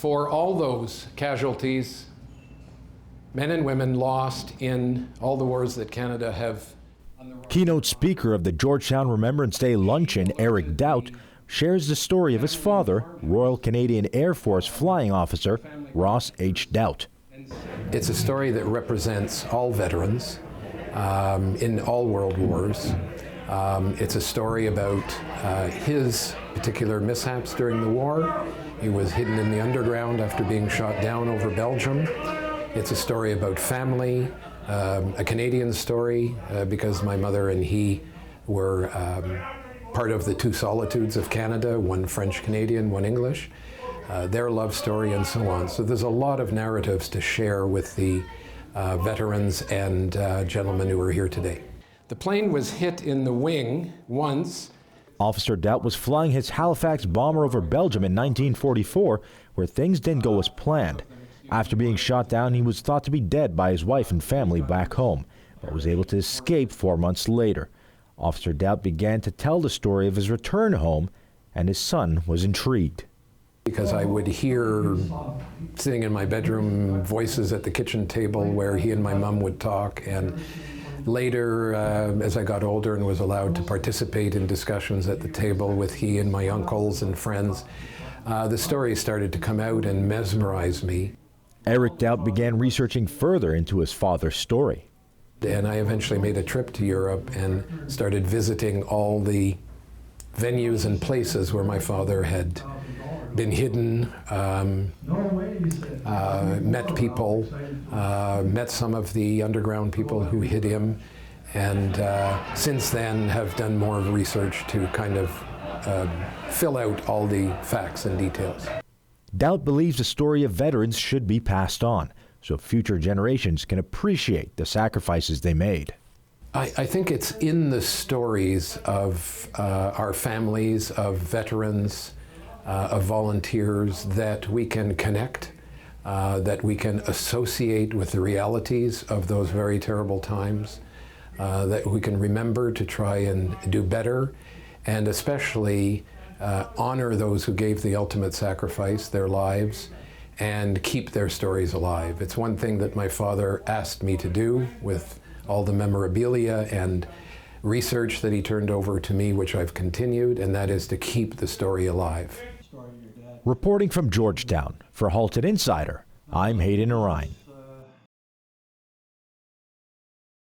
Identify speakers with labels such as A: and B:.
A: For all those casualties, men and women lost in all the wars that Canada have.
B: Keynote speaker of the Georgetown Remembrance Day luncheon, Eric Doubt, shares the story of his father, Royal Canadian Air Force flying officer Ross H. Doubt.
A: It's a story that represents all veterans in all world wars. It's a story about his particular mishaps during the war. He was hidden in the underground after being shot down over Belgium. It's a story about family, a Canadian story, because my mother and he were part of the two solitudes of Canada, one French-Canadian, one English, their love story and so on. So there's a lot of narratives to share with the veterans and gentlemen who are here today. The plane was hit in the wing once.
B: Officer Doubt was flying his Halifax bomber over Belgium in 1944, where things didn't go as planned. After being shot down, he was thought to be dead by his wife and family back home, but was able to escape 4 months later. Officer Doubt began to tell the story of his return home, and his son was intrigued.
A: Because I would hear, sitting in my bedroom, voices at the kitchen table where he and my mom would talk, and later, as I got older and was allowed to participate in discussions at the table with he and my uncles and friends, the story started to come out and mesmerize me.
B: Eric Doubt began researching further into his father's story.
A: And I eventually made a trip to Europe and started visiting all the venues and places where my father had been hidden, met people, met some of the underground people who hid him, and since then have done more research to kind of fill out all the facts and details.
B: Doubt believes the story of veterans should be passed on, so future generations can appreciate the sacrifices they made.
A: I think it's in the stories of our families, of veterans, of volunteers, that we can connect, that we can associate with the realities of those very terrible times, that we can remember to try and do better, and especially honor those who gave the ultimate sacrifice, their lives, and keep their stories alive. It's one thing that my father asked me to do with all the memorabilia and research that he turned over to me, which I've continued, and that is to keep the story alive.
B: Reporting from Georgetown, for Halton Insider, I'm Hayden Orion.